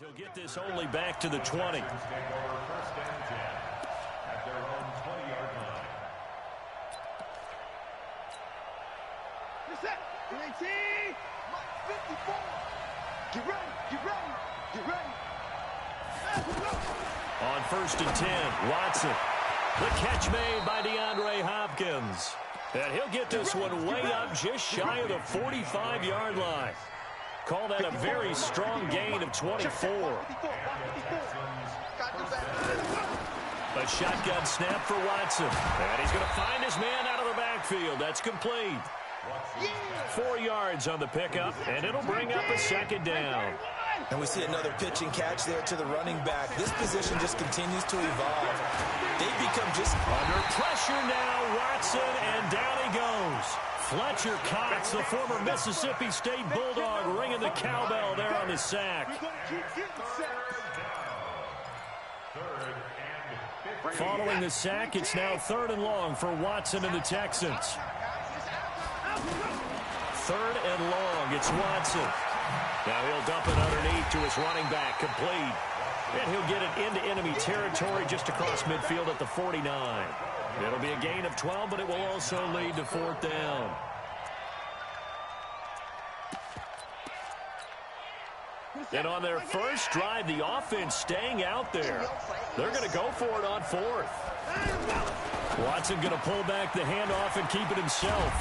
He'll get this only back to the 20. At their own 20-yard line. Reset. 18. 54. Get ready. Get ready. Get ready. On 1st and 10, Watson. The catch made by DeAndre Hopkins. And he'll get this one way up just shy of the 45-yard line. Call that a very strong gain of 24. A shotgun snap for Watson. And he's going to find his man out of the backfield. That's complete. 4 yards on the pickup, and it'll bring up a 2nd down. And we see another pitch and catch there to the running back. This position just continues to evolve. They become just under pressure now. Watson, and down he goes. Fletcher Cox, the former Mississippi State Bulldog, ringing the cowbell there on the sack. Following the sack, it's now 3rd and long for Watson and the Texans. 3rd and long, it's Watson. Now he'll dump it underneath to his running back, complete. And he'll get it into enemy territory just across midfield at the 49. It'll be a gain of 12, but it will also lead to 4th down. And on their first drive, the offense staying out there. They're going to go for it on 4th. Watson going to pull back the handoff and keep it himself.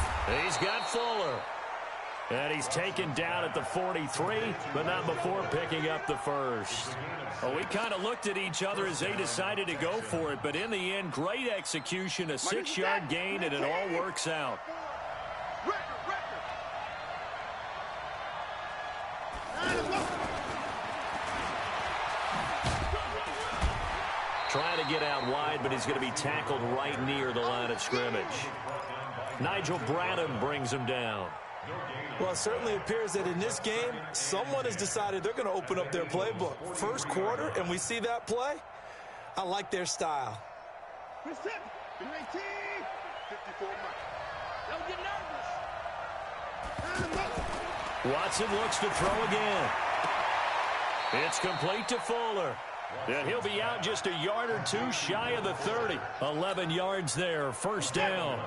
He's got Fuller. And he's taken down at the 43, but not before picking up the first. Well, we kind of looked at each other as they decided to go for it, but in the end, great execution, a 6-yard gain, and it all works out. Trying to get out wide, but he's going to be tackled right near the line of scrimmage. Nigel Bradham brings him down. Well, it certainly appears that in this game, someone has decided they're going to open up their playbook. First quarter, and we see that play. I like their style. Don't get nervous. Watson looks to throw again. It's complete to Fuller. And he'll be out just a yard or two shy of the 30. 11 yards there, 1st down.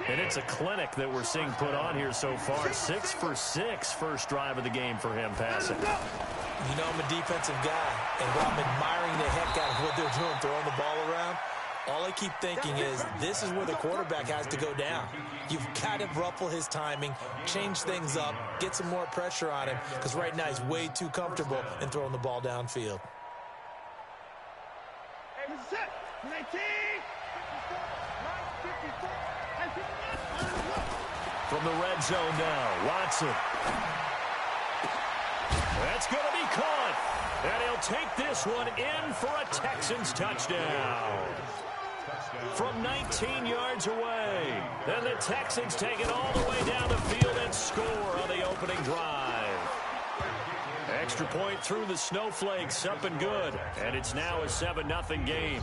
And it's a clinic that we're seeing put on here so far. 6 for 6 first drive of the game for him passing. You know, I'm a defensive guy, and while I'm admiring the heck out of what they're doing, throwing the ball around, all I keep thinking is this is where the quarterback has to go down. You've got to ruffle his timing, change things up, get some more pressure on him, because right now he's way too comfortable in throwing the ball downfield. From the red zone now, Watson. That's going to be caught. And he'll take this one in for a Texans touchdown. From 19 yards away. And the Texans take it all the way down the field and score on the opening drive. Extra point through the snowflakes, up and good. And it's now a 7-0 game.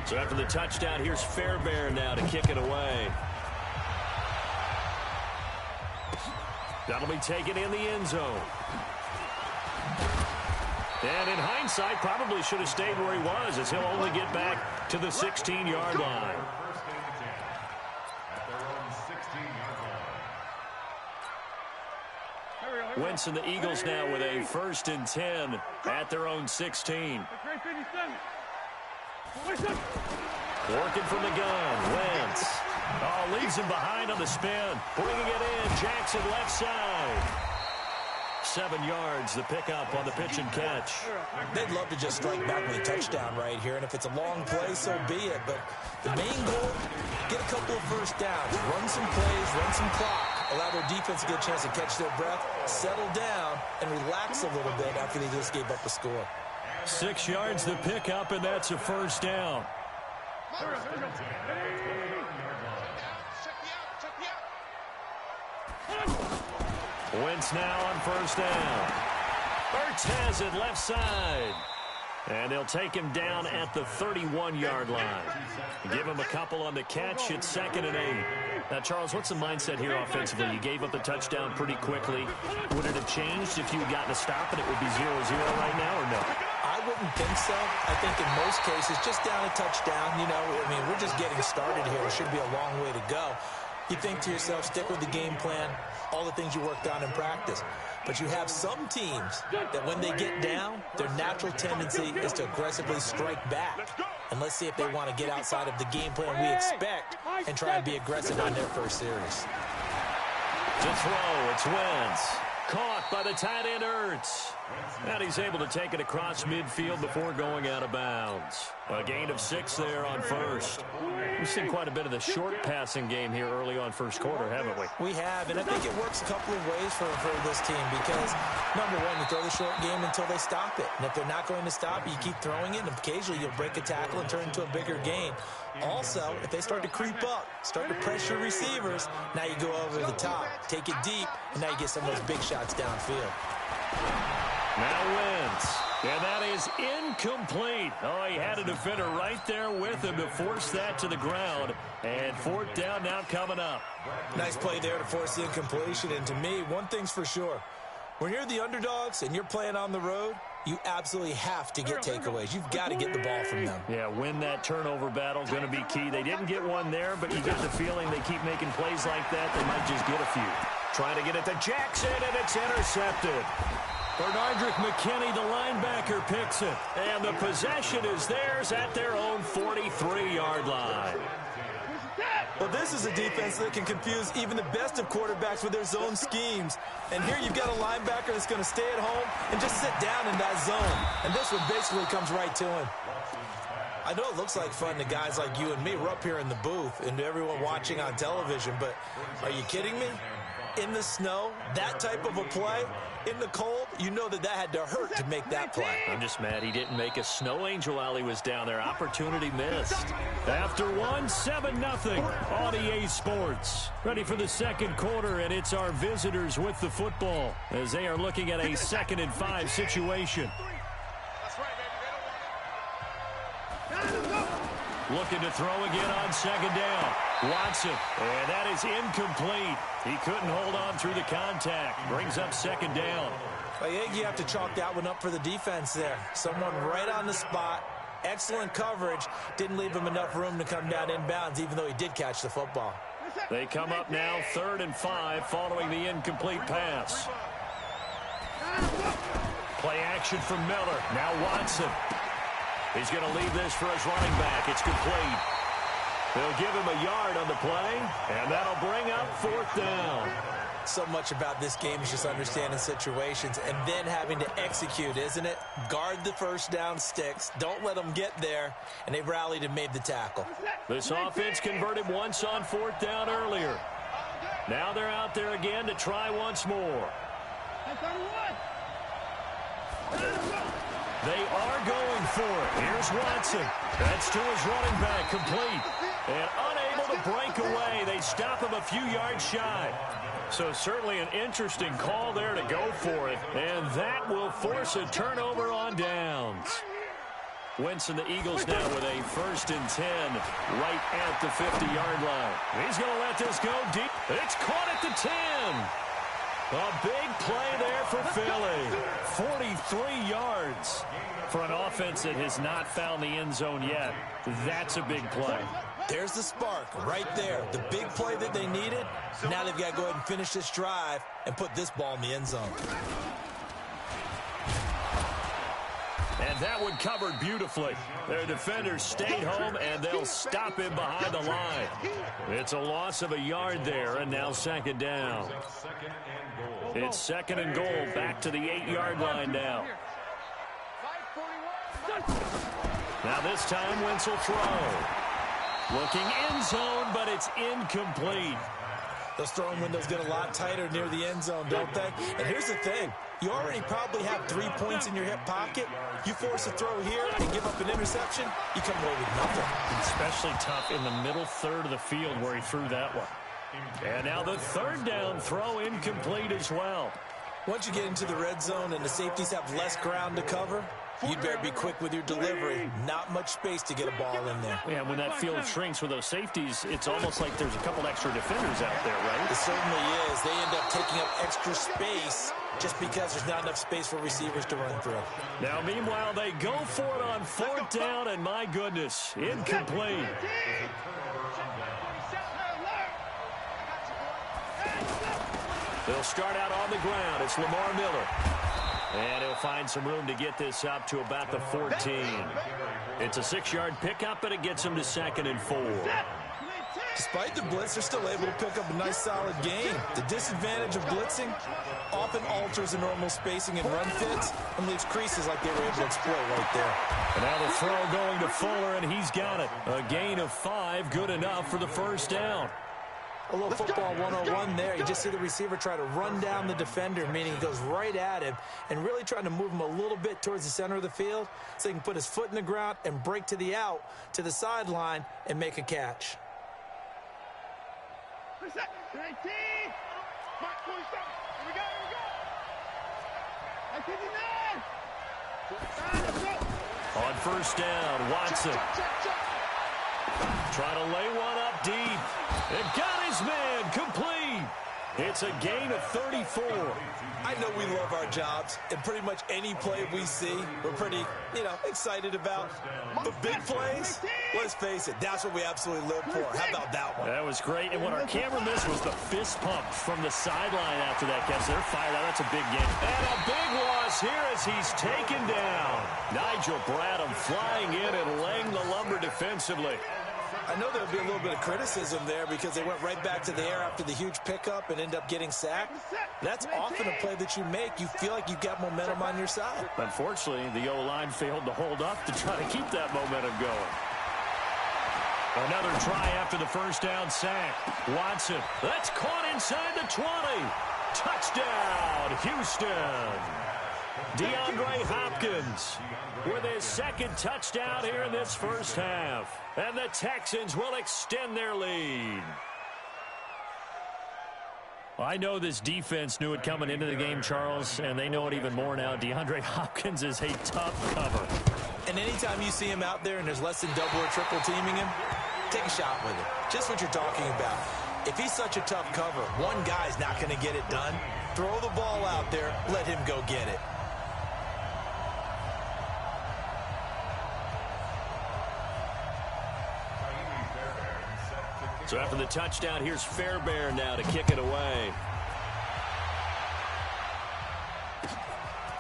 So after the touchdown, here's Fairbairn now to kick it away. That'll be taken in the end zone. And in hindsight, probably should have stayed where he was, as he'll only get back to the 16-yard line. Wentz and the Eagles now with a 1st and 10 at their own 16. Working from the gun, Wentz. Oh, leaves him behind on the spin. Bringing it in, Jackson left side. 7 yards, the pickup on the pitch and catch. They'd love to just strike back with a touchdown right here, and if it's a long play, so be it. But the main goal, get a couple of first downs, run some plays, run some clock, allow their defense to get a chance to catch their breath, settle down, and relax a little bit after they just gave up a score. 6 yards the pickup, and that's a 1st down. Wentz now on 1st down. Ertz has it left side. And they'll take him down at the 31-yard line. Give him a couple on the catch. It's 2nd and 8. Now, Charles, what's the mindset here offensively? You gave up the touchdown pretty quickly. Would it have changed if you had gotten a stop and it would be 0-0 right now, or no? I wouldn't think so. I think in most cases, just down a touchdown, we're just getting started here. It should be a long way to go. You think to yourself, stick with the game plan, all the things you worked on in practice. But you have some teams that when they get down, their natural tendency is to aggressively strike back. And let's see if they want to get outside of the game plan we expect and try and be aggressive on their first series. To throw, it's Wentz. Caught by the tight end, Ertz. And he's able to take it across midfield before going out of bounds. A gain of 6 there on first. We've seen quite a bit of the short passing game here early on first quarter, haven't we? We have, and I think it works a couple of ways for this team because, number one, you throw the short game until they stop it. And if they're not going to stop it, you keep throwing it, and occasionally you'll break a tackle and turn into a bigger gain. Also, if they start to creep up, start to pressure receivers, now you go over the top, take it deep, and now you get some of those big shots downfield. Now Wentz. And that is incomplete. Oh, he had a defender right there with him to force that to the ground. And 4th down now coming up. Nice play there to force the incompletion. And to me, one thing's for sure. When you're the underdogs and you're playing on the road, you absolutely have to get takeaways. You've got to get the ball from them. Yeah, win that turnover battle, going to be key. They didn't get one there, but you get the feeling they keep making plays like that. They might just get a few. Trying to get it to Jackson, and it's intercepted. Bracdagreat McKinney, the linebacker, picks it. And the possession is theirs at their own 43-yard line. Well, this is a defense that can confuse even the best of quarterbacks with their zone schemes. And here you've got a linebacker that's going to stay at home and just sit down in that zone. And this one basically comes right to him. I know it looks like fun to guys like you and me. We're up here in the booth and to everyone watching on television, but are you kidding me? In the snow, that type of a play, in the cold, you know that had to hurt to make that play. I'm just mad he didn't make a snow angel while he was down there. Opportunity missed. After 7-0 on EA Sports. Ready for the second quarter, and it's our visitors with the football as they are looking at a 2nd and 5 situation. Looking to throw again on 2nd down. Watson, and that is incomplete. He couldn't hold on through the contact. Brings up 2nd down. I think you have to chalk that one up for the defense there. Someone right on the spot. Excellent coverage. Didn't leave him enough room to come down inbounds, even though he did catch the football. They come up now 3rd and 5 following the incomplete pass. Play action from Miller. Now Watson. He's going to leave this for his running back. It's complete. They'll give him a yard on the play, and that'll bring up 4th down. So much about this game is just understanding situations and then having to execute, isn't it? Guard the first down sticks. Don't let them get there, and they rallied and made the tackle. This offense converted once on 4th down earlier. Now they're out there again to try once more. They are going for it. Here's Watson. That's to his running back, complete. And unable to break away. They stop him a few yards shy. So certainly an interesting call there to go for it. And that will force a turnover on downs. Wentz and the Eagles now with a 1st and 10 right at the 50-yard line. He's going to let this go deep. It's caught at the 10. A big play there for Philly. 43 yards for an offense that has not found the end zone yet. That's a big play. There's the spark right there. The big play that they needed. Now they've got to go ahead and finish this drive and put this ball in the end zone. And that one covered beautifully. Their defenders stayed home, and they'll stop him behind the line. It's a loss of a yard there, and now 2nd down. It's 2nd and goal, back to the 8-yard line now. Now this time, Wentz will throw. Looking end zone, but it's incomplete. Those throwing windows get a lot tighter near the end zone, don't they? And here's the thing. You already probably have 3 points in your hip pocket. You force a throw here and give up an interception, you come away with nothing. Especially tough in the middle third of the field where he threw that one. And now the 3rd down throw incomplete as well. Once you get into the red zone and the safeties have less ground to cover, You'd better be quick with your delivery. Not much space to get a ball in there. Yeah, when that field shrinks with those safeties, it's almost like there's a couple extra defenders out there, right? It certainly is. They end up taking up extra space just because there's not enough space for receivers to run through. Now, meanwhile, they go for it on 4th down, and my goodness, incomplete. They'll start out on the ground. It's Lamar Miller. And he'll find some room to get this up to about the 14. It's a 6-yard pickup, and it gets him to 2nd and 4. Despite the blitz, they're still able to pick up a nice solid gain. The disadvantage of blitzing often alters the normal spacing and run fits and leaves creases like they were able to exploit right there. And now the throw going to Fuller, and he's got it. A gain of 5, good enough for the 1st down. A little football 101 there. You just see the receiver try to run down the defender, meaning he goes right at him and really trying to move him a little bit towards the center of the field so he can put his foot in the ground and break to the out, to the sideline, and make a catch. On 1st down, Watson. Trying to lay one up deep. It got his man complete. It's a gain of 34. I know we love our jobs, and pretty much any play we see, we're pretty, excited about. But big plays, let's face it, that's what we absolutely live for. How about that one? That was great, and what our camera missed was the fist pump from the sideline after that catch. They're fired out. That's a big game. And a big loss here as he's taken down. Nigel Bradham flying in and laying the lumber defensively. I know there'll be a little bit of criticism there because they went right back to the air after the huge pickup and end up getting sacked. That's often a play that you make. You feel like you've got momentum on your side. Unfortunately, the O-line failed to hold up to try to keep that momentum going. Another try after the 1st down sack. Watson, that's caught inside the 20. Touchdown, Houston. DeAndre Hopkins with his 2nd touchdown here in this 1st half. And the Texans will extend their lead. Well, I know this defense knew it coming into the game, Charles, and they know it even more now. DeAndre Hopkins is a tough cover. And anytime you see him out there and there's less than double or triple teaming him, take a shot with him. Just what you're talking about. If he's such a tough cover, one guy's not going to get it done. Throw the ball out there, let him go get it. So after the touchdown, here's Fairbairn now to kick it away.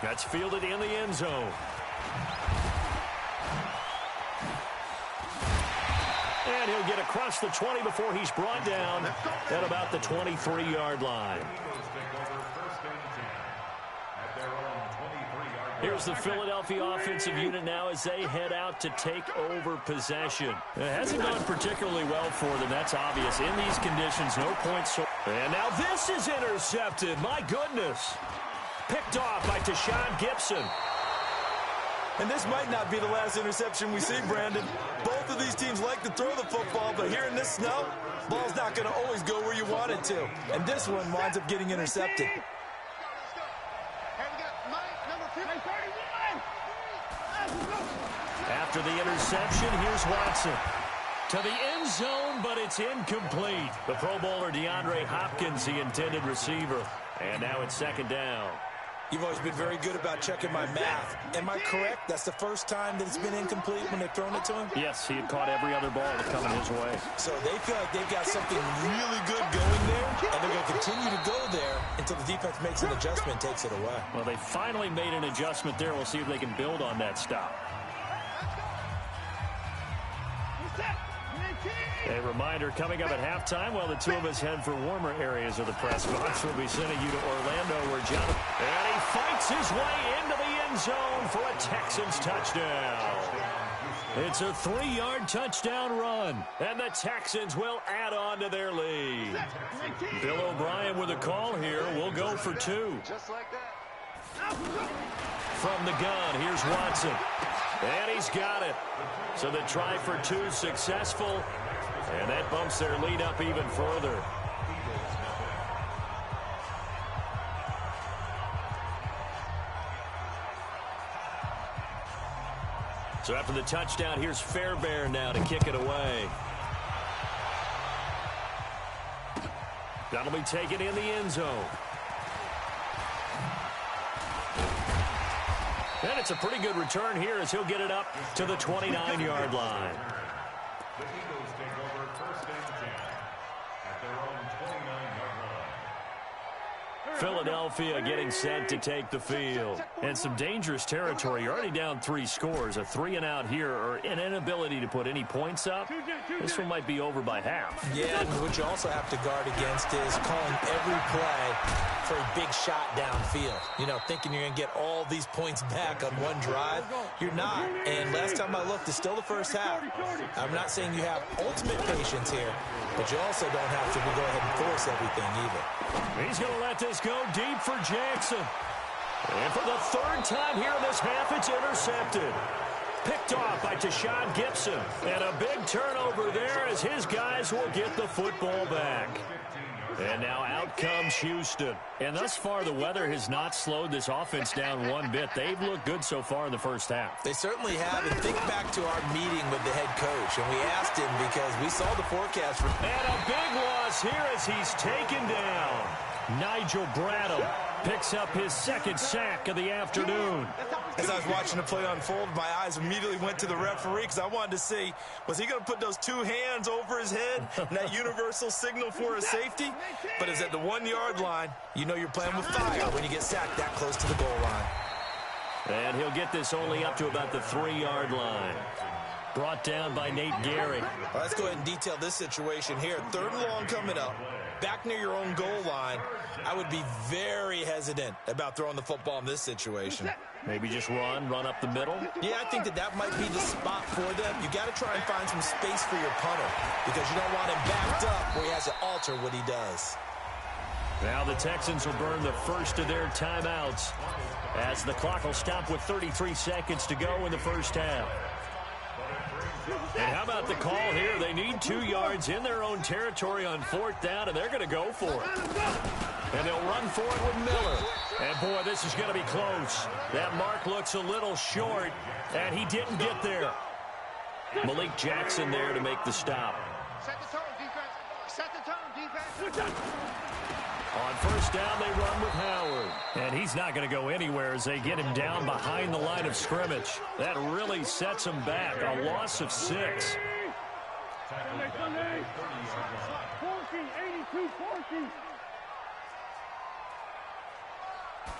That's fielded in the end zone. And he'll get across the 20 before he's brought down at about the 23-yard line. Here's the Philadelphia offensive unit now as they head out to take over possession. It hasn't gone particularly well for them. That's obvious. In these conditions, no points. And now this is intercepted. My goodness. Picked off by Tashawn Gibson. And this might not be the last interception we see, Brandon. Both of these teams like to throw the football, but here in this snow, ball's not going to always go where you want it to. And this one winds up getting intercepted. After the interception, here's Watson. To the end zone, but it's incomplete. The Pro Bowler DeAndre Hopkins, the intended receiver. And now it's 2nd down. You've always been very good about checking my math. Am I correct? That's the first time that it's been incomplete when they've thrown it to him? Yes, he had caught every other ball that coming his way. So they feel like they've got something really good going there, and they're going to continue to go there until the defense makes an adjustment and takes it away. Well, they finally made an adjustment there. We'll see if they can build on that stop. A reminder coming up at halftime while the two of us head for warmer areas of the press box. We'll be sending you to Orlando where Jonathan... And he fights his way into the end zone for a Texans touchdown. It's a 3-yard touchdown run. And the Texans will add on to their lead. Bill O'Brien with a call here. We'll go for 2. Just like that. From the gun, here's Watson. And he's got it. So the try for 2 successful. And that bumps their lead up even further. So after the touchdown, here's Fairbairn now to kick it away. That'll be taken in the end zone. And it's a pretty good return here as he'll get it up to the 29-yard line. The Eagles take over first and 10 at their own 29-yard line. Philadelphia getting set to take the field. And some dangerous territory. You're already down 3 scores. A 3-and-out here or an inability to put any points up. This one might be over by half. Yeah, and what you also have to guard against is calling every play for a big shot downfield. You know, thinking you're going to get all these points back on one drive. You're not. And last time I looked, it's still the first half. I'm not saying you have ultimate patience here, but you also don't have to go ahead and force everything either. He's going to let this go deep for Jackson. And for the 3rd time here in this half, it's intercepted. Picked off by Tashawn Gibson. And a big turnover there as his guys will get the football back. And now out comes Houston. And thus far, the weather has not slowed this offense down one bit. They've looked good so far in the first half. They certainly have. And think back to our meeting with the head coach. And we asked him because we saw the forecast. And a big loss here as he's taken down. Nigel Bradham picks up his 2nd sack of the afternoon. As I was watching the play unfold, my eyes immediately went to the referee because I wanted to see, was he going to put those 2 hands over his head and that universal signal for a safety? But it's at the 1-yard line. You know you're playing with fire when you get sacked that close to the goal line. And he'll get this only up to about the 3-yard line. Brought down by Nate Gehrig. Well, let's go ahead and detail this situation here. 3rd and long coming up. Back near your own goal line. I would be very hesitant about throwing the football in this situation. Maybe just run up the middle? Yeah, I think that might be the spot for them. You got to try and find some space for your punter because you don't want him backed up where he has to alter what he does. Now the Texans will burn the first of their timeouts as the clock will stop with 33 seconds to go in the first half. And how about the call here? They need 2 yards in their own territory on 4th down, and they're going to go for it. And they'll run for it with Miller. And, boy, this is going to be close. That mark looks a little short, and he didn't get there. Malik Jackson there to make the stop. Set the tone, defense. Set the tone, defense. On 1st down, they run with Howard. And he's not going to go anywhere as they get him down behind the line of scrimmage. That really sets him back. A loss of 6.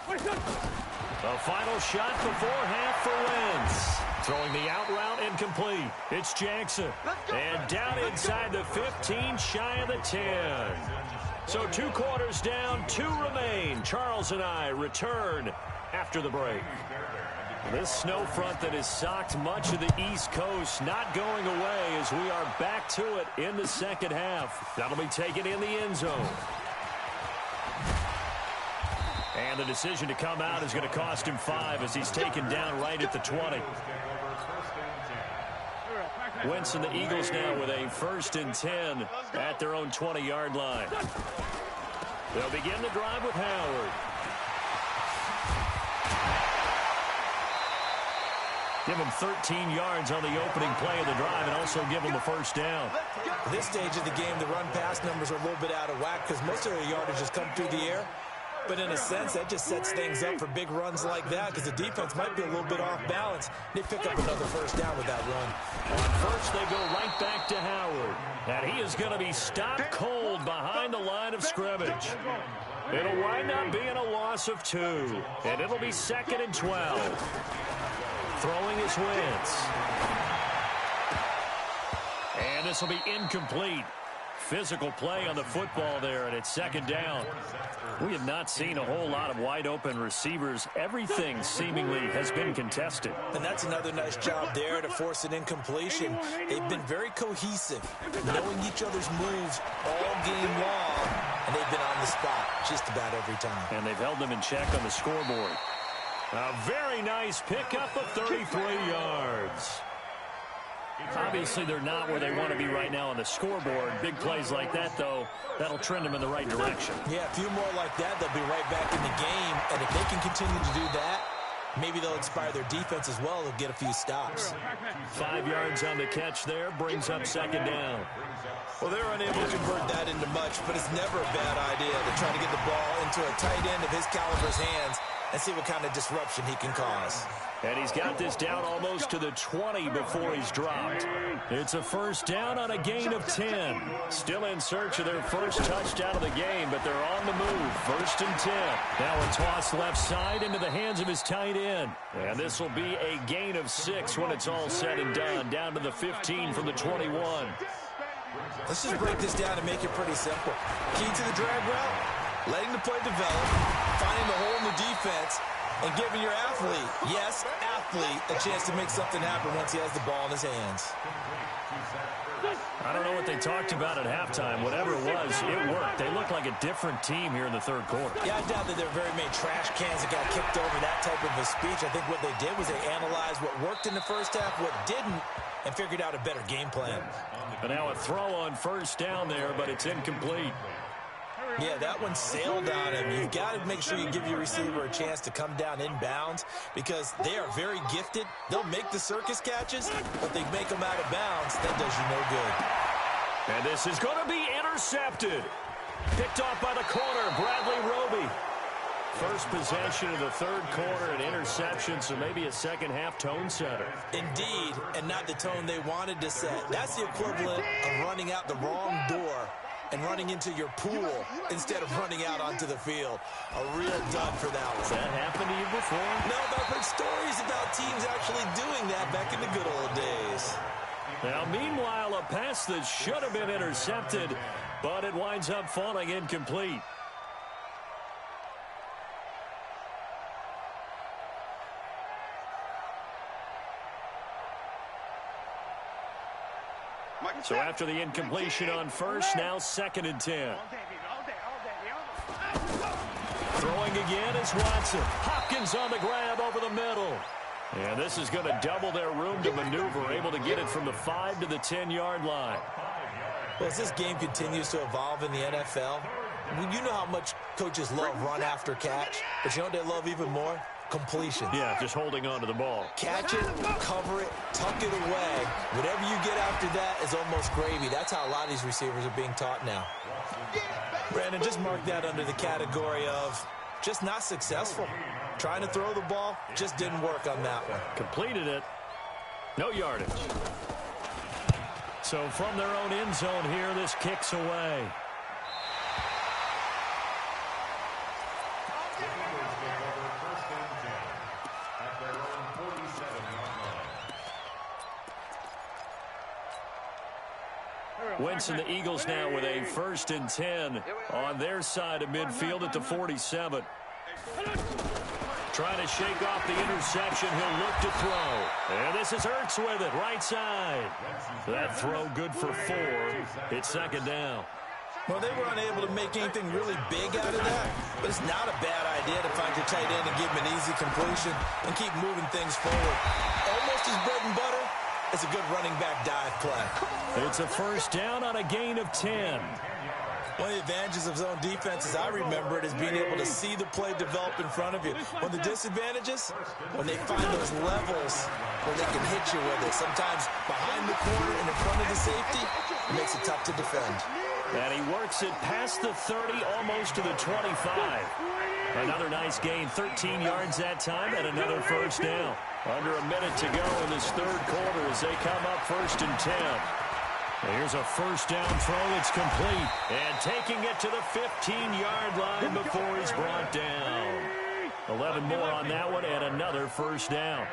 A final shot before half for Wentz. Throwing the out route incomplete. It's Jackson. And down inside the 15, shy of the 10. So 2 quarters down, 2 remain. Charles and I return after the break. This snow front that has socked much of the East Coast not going away as we are back to it in the 2nd half. That'll be taken in the end zone. And the decision to come out is going to cost him 5 as he's taken down right at the 20. Wentz and the Eagles now with a 1st and 10 at their own 20-yard line. They'll begin the drive with Howard. Give him 13 yards on the opening play of the drive and also give him a 1st down. At this stage of the game, the run-pass numbers are a little bit out of whack because most of their yardage has come through the air. But in a sense, that just sets things up for big runs like that because the defense might be a little bit off balance. They pick up another 1st down with that run. On 1st, they go right back to Howard. And he is going to be stopped cold behind the line of scrimmage. It'll wind up being a loss of 2. And it'll be 2nd and 12. Throwing is Wentz. And this will be incomplete. Physical play on the football there, and it's 2nd down. We have not seen a whole lot of wide-open receivers. Everything seemingly has been contested. And that's another nice job there to force an incompletion. They've been very cohesive, knowing each other's moves all game long, and they've been on the spot just about every time. And they've held them in check on the scoreboard. A very nice pickup of 33 yards. Obviously, they're not where they want to be right now on the scoreboard. Big plays like that, though, that'll trend them in the right direction. Yeah, a few more like that, they'll be right back in the game. And if they can continue to do that, Maybe they'll inspire their defense as well. They'll get a few stops. 5 yards on the catch there, brings up second down. Well, they're unable to convert that into much, but it's never a bad idea to try to get the ball into a tight end of his caliber's hands and see what kind of disruption he can cause. And he's got this down almost to the 20 before he's dropped. It's a first down on a gain of 10. Still in search of their first touchdown of the game, but they're on the move. First and 10. Now a toss left side into the hands of his tight end. And this will be a gain of 6 when it's all said and done. Down to the 15 from the 21. Let's just break this down and make it pretty simple. Key to the drag route, letting the play develop, finding the hole in the defense, and giving your athlete, yes, athlete, a chance to make something happen once he has the ball in his hands. I don't know what they talked about at halftime. Whatever it was, it worked. They look like a different team here in the third quarter. Yeah, I doubt that there are very many trash cans that got kicked over, that type of a speech. I think what they did was they analyzed what worked in the first half, what didn't, and figured out a better game plan. But now a throw on first down there, but it's incomplete. Yeah, that one sailed on him. You've got to make sure you give your receiver a chance to come down inbounds because they are very gifted. They'll make the circus catches, but they make them out of bounds. That does you no good. And this is going to be intercepted. Picked off by the corner, Bradley Roby. First possession of the third quarter, an interception, so maybe a second-half tone setter. Indeed, and not the tone they wanted to set. That's the equivalent of running out the wrong door and running into your pool instead of running out onto the field. A real dud for that one. Has that happened to you before? No, but I've heard stories about teams actually doing that back in the good old days. Now, meanwhile, a pass that should have been intercepted, but it winds up falling incomplete. So after the incompletion on first, now second and 10. Throwing again is Watson. Hopkins on the grab over the middle. And this is going to double their room to maneuver, able to get it from the 5 to the 10-yard line. Well, as this game continues to evolve in the NFL, you know how much coaches love run after catch, but you know what they love even more? Completion. Yeah, just holding on to the ball. Catch it, cover it, tuck it away. Whatever you get after that is almost gravy. That's how a lot of these receivers are being taught now. Brandon, just mark that under the category of just not successful. Trying to throw the ball, just didn't work on that one. Completed it. No yardage. So from their own end zone here, this kicks away. Wentz and the Eagles now with a first and 10 on their side of midfield at the 47. Trying to shake off the interception. He'll look to throw. And this is Ertz with it, right side. That throw good for 4. It's second down. Well, they were unable to make anything really big out of that, but it's not a bad idea to find your tight end and give him an easy completion and keep moving things forward. Almost his bread and butter. It's a good running back dive play. It's a first down on a gain of 10. One of the advantages of zone defense, as I remember it, is being able to see the play develop in front of you. One of the disadvantages, when they find those levels where they can hit you with it, sometimes behind the corner and in front of the safety, it makes it tough to defend. And he works it past the 30, almost to the 25. Another nice gain, 13 yards that time, and another first down. Under a minute to go in this third quarter as they come up first and 10. Here's a first down throw. It's complete. And taking it to the 15-yard line before he's brought down. 11 more on that one and another first down.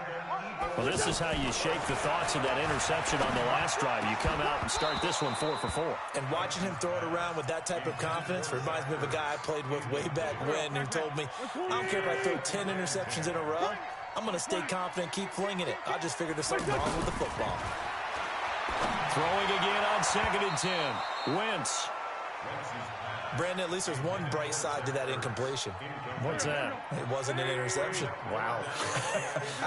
Well, this is how you shake the thoughts of that interception on the last drive. You come out and start this one 4 for 4. And watching him throw it around with that type of confidence reminds me of a guy I played with way back when who told me, I don't care if I throw 10 interceptions in a row. I'm going to stay confident, keep flinging it. I just figured there's something wrong with the football. Throwing again on second and 10. Wentz. Brandon, at least there's one bright side to that incompletion. What's that? It wasn't an interception. Wow.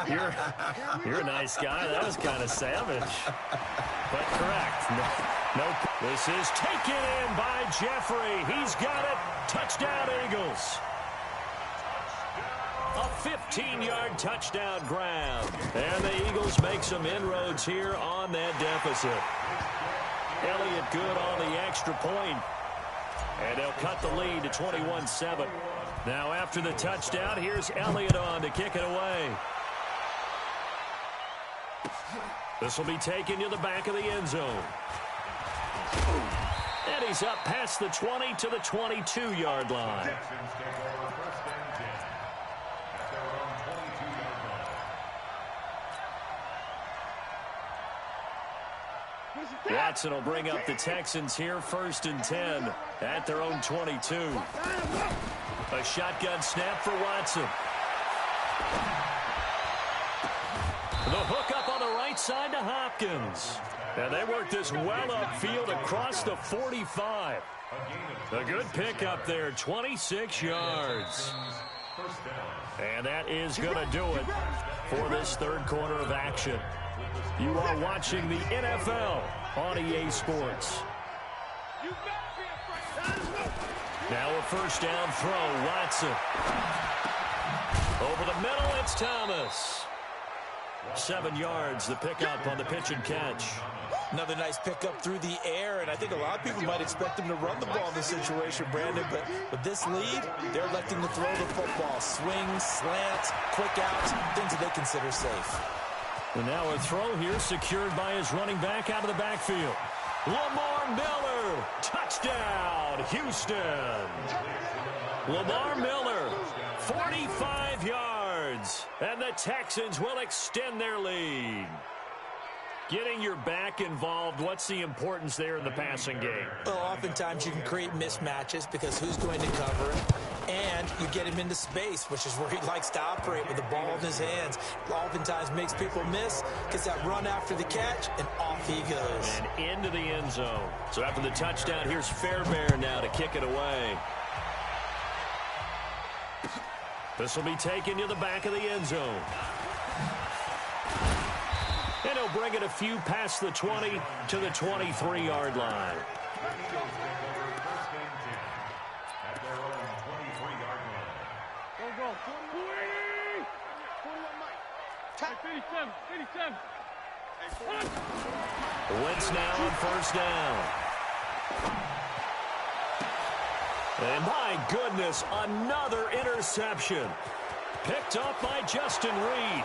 You're a nice guy. That was kind of savage. But correct. No. This is taken in by Jeffrey. He's got it. Touchdown, Eagles. A 15-yard touchdown grab. And the Eagles make some inroads here on that deficit. Elliott good on the extra point. And they'll cut the lead to 21-7. Now after the touchdown, here's Elliott on to kick it away. This will be taken to the back of the end zone. And he's up past the 20 to the 22-yard line. Watson will bring up the Texans here, 1st and 10 at their own 22. A shotgun snap for Watson. The hook up on the right side to Hopkins. And they work this well upfield across the 45. A good pickup there, 26 yards. And that is going to do it for this third quarter of action. You are watching the NFL on EA Sports. Now a first down throw, Watson. Over the middle, it's Thomas. 7 yards, the pickup on the pitch and catch. Another nice pickup through the air, and I think a lot of people might expect him to run the ball in this situation, Brandon, but with this lead, they're electing to throw the football. Swings, slants, quick outs, things that they consider safe. And now a throw here secured by his running back out of the backfield. Lamar Miller, touchdown, Houston. Lamar Miller, 45 yards, and the Texans will extend their lead. Getting your back involved, what's the importance there in the passing game? Well, oftentimes you can create mismatches because who's going to cover it? And you get him into space, which is where he likes to operate with the ball in his hands. Oftentimes makes people miss, gets that run after the catch, and off he goes. And into the end zone. So after the touchdown, here's Fairbairn now to kick it away. This will be taken to the back of the end zone. And he'll bring it a few past the 20 to the 23-yard line. Wentz now on first down. And my goodness, another interception. Picked up by Justin Reed.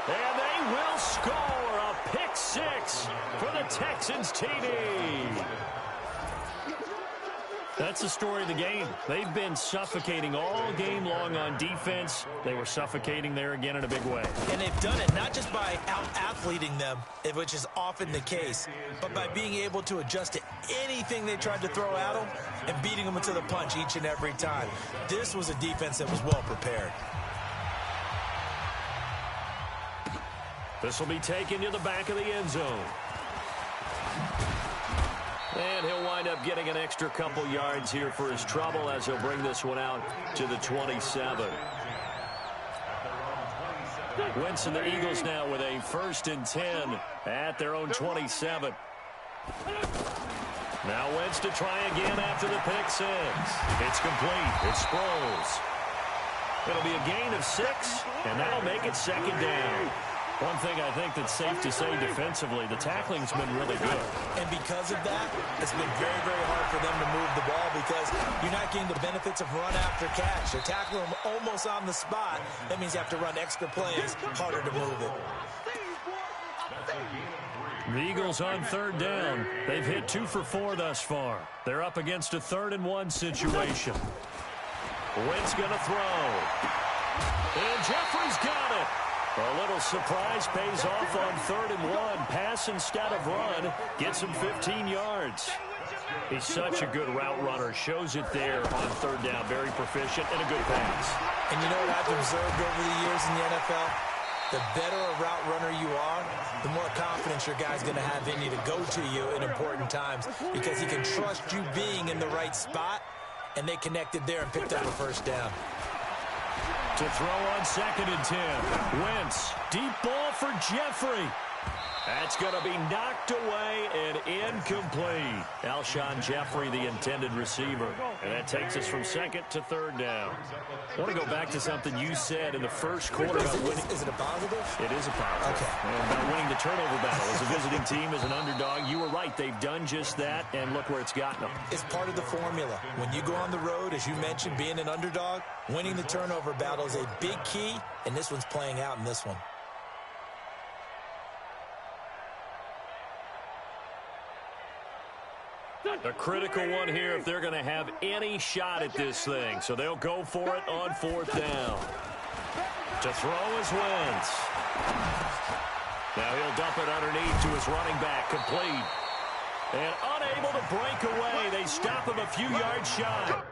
And they will score a pick six for the Texans TD. That's the story of the game. They've been suffocating all game long on defense. They were suffocating there again in a big way. And they've done it not just by out-athleting them, which is often the case, but by being able to adjust to anything they tried to throw at them and beating them to the punch each and every time. This was a defense that was well prepared. This will be taken to the back of the end zone. And he'll wind up getting an extra couple yards here for his trouble as he'll bring this one out to the 27. Wentz and the Eagles now with a 1st and 10 at their own 27. Now Wentz to try again after the pick six. It's complete. It's Sproles. It'll be a gain of 6, and that'll make it 2nd down. One thing I think that's safe to say defensively, the tackling's been really good. And because of that, it's been very, very hard for them to move the ball because you're not getting the benefits of run after catch. They're tackling them almost on the spot. That means you have to run extra plays, harder to move it. The Eagles on 3rd down. They've hit 2 for 4 thus far. They're up against a 3rd and 1 situation. Wentz going to throw. And Jeffrey's got it. A little surprise pays off on 3rd and 1. Pass instead of run. Gets him 15 yards. He's such a good route runner. Shows it there on 3rd down. Very proficient and a good pass. And you know what I've observed over the years in the NFL? The better a route runner you are, the more confidence your guy's going to have in you to go to you in important times because he can trust you being in the right spot, and they connected there and picked up a 1st down. To throw on 2nd and 10. Wentz, deep ball for Jeffrey. That's going to be knocked away and incomplete. Alshon Jeffrey, the intended receiver. And that takes us from second to third down. I want to go back to something you said in the first quarter. Is it a positive? It is a positive. Okay. And about winning the turnover battle. As a visiting team, as an underdog, you were right. They've done just that, and look where it's gotten them. It's part of the formula. When you go on the road, as you mentioned, being an underdog, winning the turnover battle is a big key, and this one's playing out in this one. A critical one here if they're going to have any shot at this thing. So they'll go for it on fourth down. To throw is Wentz. Now he'll dump it underneath to his running back, complete. And unable to break away. They stop him a few yards shy.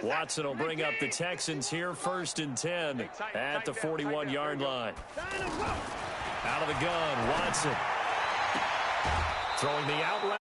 Watson will bring up the Texans here, 1st and 10 at the 41-yard line. Out of the gun, Watson. Throwing the out route.